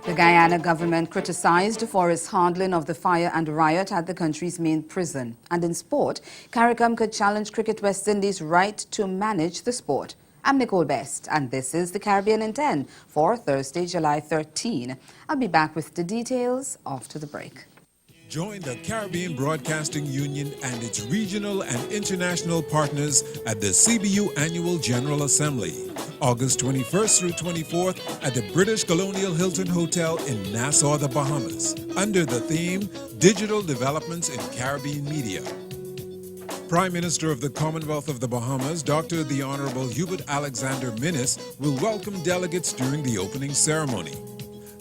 The Guyana government criticized for its handling of the fire and riot at the country's main prison. And in sport, CARICOM could challenge Cricket West Indies' right to manage the sport. I'm Nicole Best, and this is the Caribbean in 10 for Thursday, July 13. I'll be back with the details after the break. Join the Caribbean Broadcasting Union and its regional and international partners at the CBU Annual General Assembly, August 21st through 24th at the British Colonial Hilton Hotel in Nassau, the Bahamas, under the theme Digital Developments in Caribbean Media. Prime Minister of the Commonwealth of the Bahamas, Dr. the Honorable Hubert Alexander Minnis, will welcome delegates during the opening ceremony.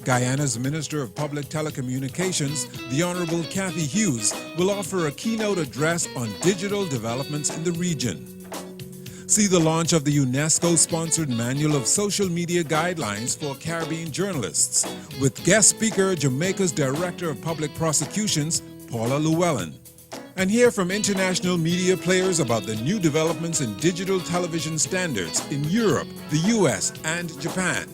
Guyana's Minister of Public Telecommunications, the Honorable Kathy Hughes, will offer a keynote address on digital developments in the region. See the launch of the UNESCO-sponsored Manual of Social Media Guidelines for Caribbean Journalists, with guest speaker Jamaica's Director of Public Prosecutions, Paula Llewellyn. And hear from international media players about the new developments in digital television standards in Europe, the US, and Japan.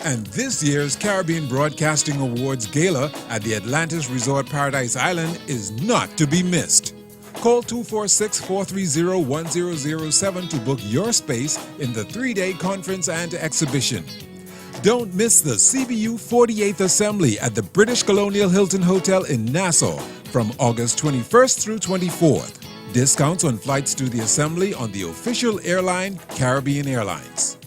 And this year's Caribbean Broadcasting Awards Gala at the Atlantis Resort Paradise Island is not to be missed. Call 246-430-1007 to book your space in the 3-day conference and exhibition. Don't miss the CBU 48th Assembly at the British Colonial Hilton Hotel in Nassau from August 21st through 24th. Discounts on flights to the assembly on the official airline, Caribbean Airlines.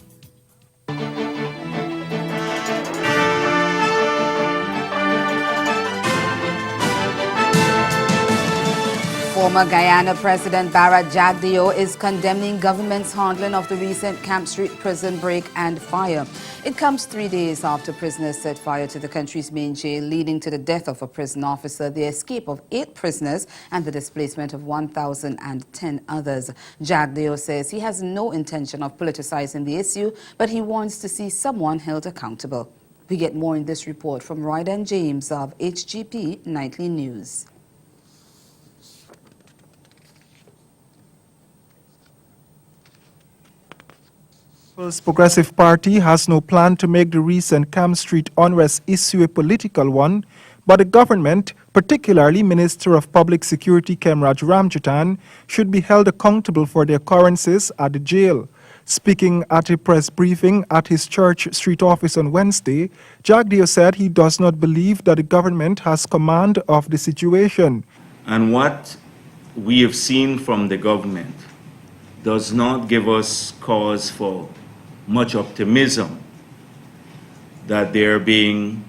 Former Guyana President Barra Jagdeo is condemning government's handling of the recent Camp Street prison break and fire. It comes 3 days after prisoners set fire to the country's main jail, leading to the death of a prison officer, the escape of 8 prisoners, and the displacement of 1,010 others. Jagdeo says he has no intention of politicizing the issue, but he wants to see someone held accountable. We get more in this report from Royden James of HGP Nightly News. People's Progressive Party has no plan to make the recent Camp Street unrest issue a political one, but the government, particularly Minister of Public Security Kemraj Ramjatan, should be held accountable for the occurrences at the jail. Speaking at a press briefing at his Church Street office on Wednesday, Jagdeo said he does not believe that the government has command of the situation. And what we have seen from the government does not give us cause for much optimism that they're being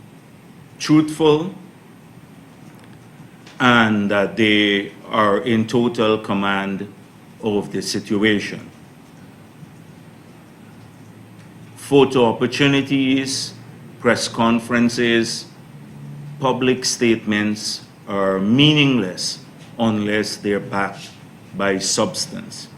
truthful and that they are in total command of the situation. Photo opportunities, press conferences, public statements are meaningless unless they're backed by substance.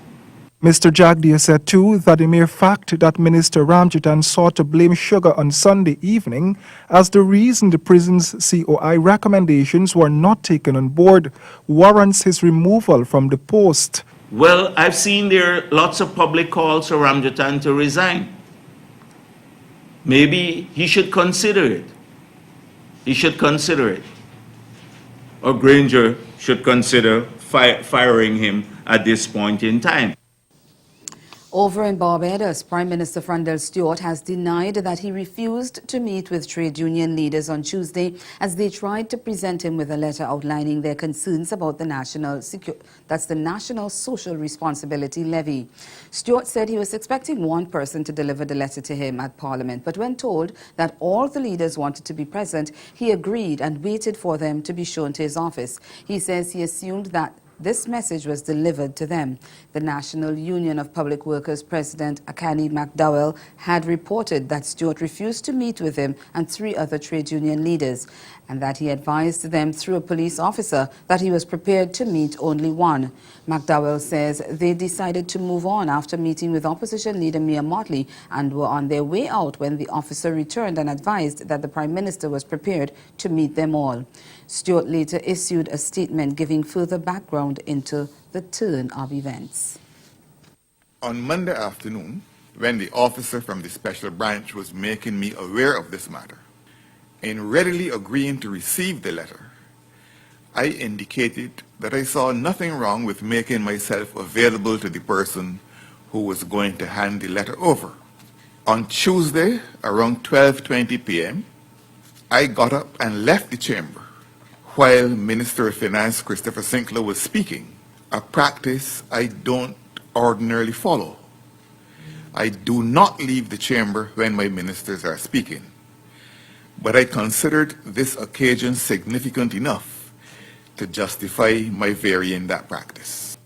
Mr. Jagdeo said too that the mere fact that Minister Ramjatan sought to blame sugar on Sunday evening as the reason the prison's COI recommendations were not taken on board warrants his removal from the post. Well, I've seen there are lots of public calls for Ramjatan to resign. Maybe he should consider it. He should consider it. Or Granger should consider firing him at this point in time. Over in Barbados, Prime Minister Frandell Stewart has denied that he refused to meet with trade union leaders on Tuesday as they tried to present him with a letter outlining their concerns about the National Social Responsibility Levy. Stewart said he was expecting one person to deliver the letter to him at Parliament, but when told that all the leaders wanted to be present, he agreed and waited for them to be shown to his office. He says he assumed that this message was delivered to them. The National Union of Public Workers President Akani McDowell had reported that Stewart refused to meet with him and 3 other trade union leaders, and that he advised them through a police officer that he was prepared to meet only one. McDowell says they decided to move on after meeting with opposition leader Mia Mottley and were on their way out when the officer returned and advised that the Prime Minister was prepared to meet them all. Stewart later issued a statement giving further background into the turn of events. On Monday afternoon, when the officer from the special branch was making me aware of this matter, in readily agreeing to receive the letter, I indicated that I saw nothing wrong with making myself available to the person who was going to hand the letter over. On Tuesday, around 12:20 p.m., I got up and left the chamber while Minister of Finance Christopher Sinclair was speaking, a practice I don't ordinarily follow. I do not leave the chamber when my ministers are speaking, but I considered this occasion significant enough to justify my varying that practice.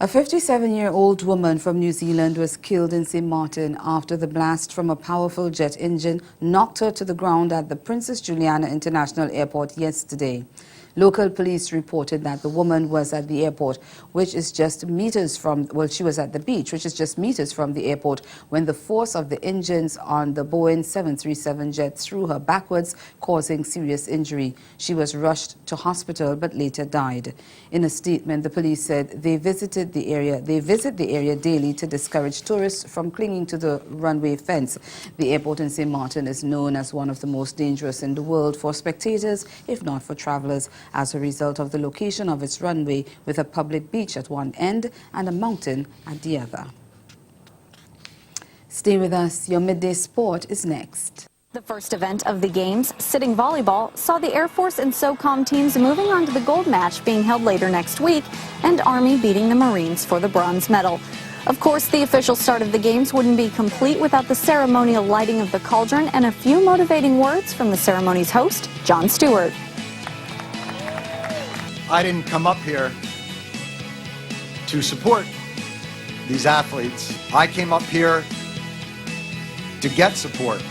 A 57-year-old woman from New Zealand was killed in St. Martin after the blast from a powerful jet engine knocked her to the ground at the Princess Juliana International Airport yesterday. Local police reported that the woman was at the airport, which is just meters from, well, she was at the beach, which is just meters from the airport, when the force of the engines on the Boeing 737 jet threw her backwards, causing serious injury. She was rushed to hospital but later died. In a statement, the police said they visit the area daily to discourage tourists from clinging to the runway fence. The airport in St. Martin is known as one of the most dangerous in the world for spectators, if not for travelers, as a result of the location of its runway with a public beach at one end and a mountain at the other. Stay with us. Your midday sport is next. The first event of the Games, sitting volleyball, saw the Air Force and SOCOM teams moving on to the gold match being held later next week, and Army beating the Marines for the bronze medal. Of course, the official start of the Games wouldn't be complete without the ceremonial lighting of the cauldron and a few motivating words from the ceremony's host, Jon Stewart. I didn't come up here to support these athletes. I came up here to get support.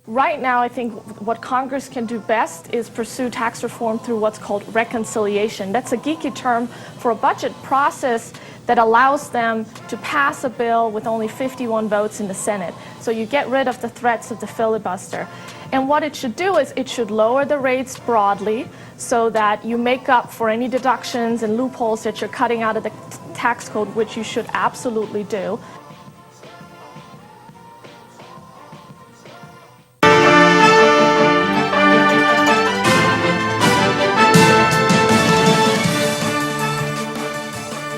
Right now, I think what Congress can do best is pursue tax reform through what's called reconciliation. That's a geeky term for a budget process that allows them to pass a bill with only 51 votes in the Senate. So you get rid of the threats of the filibuster. And what it should do is it should lower the rates broadly so that you make up for any deductions and loopholes that you're cutting out of the tax code, which you should absolutely do.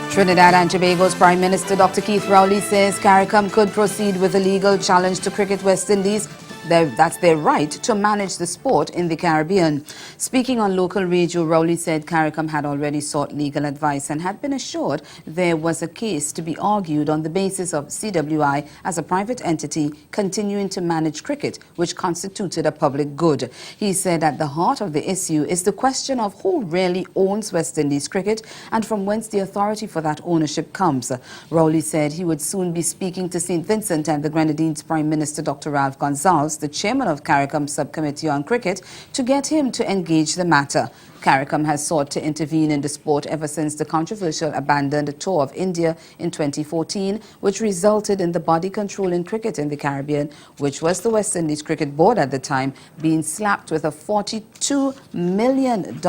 Trinidad and Tobago's Prime Minister Dr. Keith Rowley says CARICOM could proceed with a legal challenge to Cricket West Indies. That's their right to manage the sport in the Caribbean. Speaking on local radio, Rowley said CARICOM had already sought legal advice and had been assured there was a case to be argued on the basis of CWI as a private entity continuing to manage cricket, which constituted a public good. He said at the heart of the issue is the question of who really owns West Indies cricket and from whence the authority for that ownership comes. Rowley said he would soon be speaking to St. Vincent and the Grenadines Prime Minister Dr. Ralph Gonsalves, the chairman of CARICOM's Subcommittee on Cricket, to get him to engage the matter. CARICOM has sought to intervene in the sport ever since the controversial abandoned tour of India in 2014, which resulted in the body controlling cricket in the Caribbean, which was the West Indies Cricket Board at the time, being slapped with a $42 million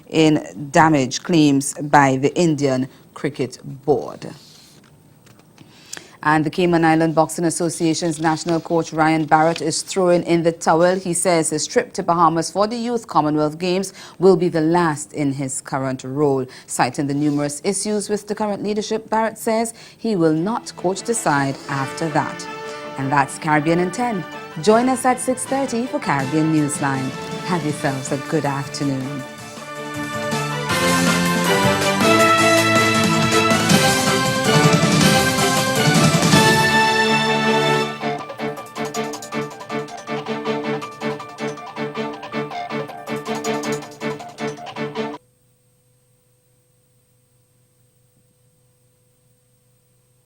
in damage claims by the Indian Cricket Board. And the Cayman Island Boxing Association's national coach Ryan Barrett is throwing in the towel. He says his trip to Bahamas for the Youth Commonwealth Games will be the last in his current role. Citing the numerous issues with the current leadership, Barrett says he will not coach the side after that. And that's Caribbean in 10. Join us at 6:30 for Caribbean Newsline. Have yourselves a good afternoon.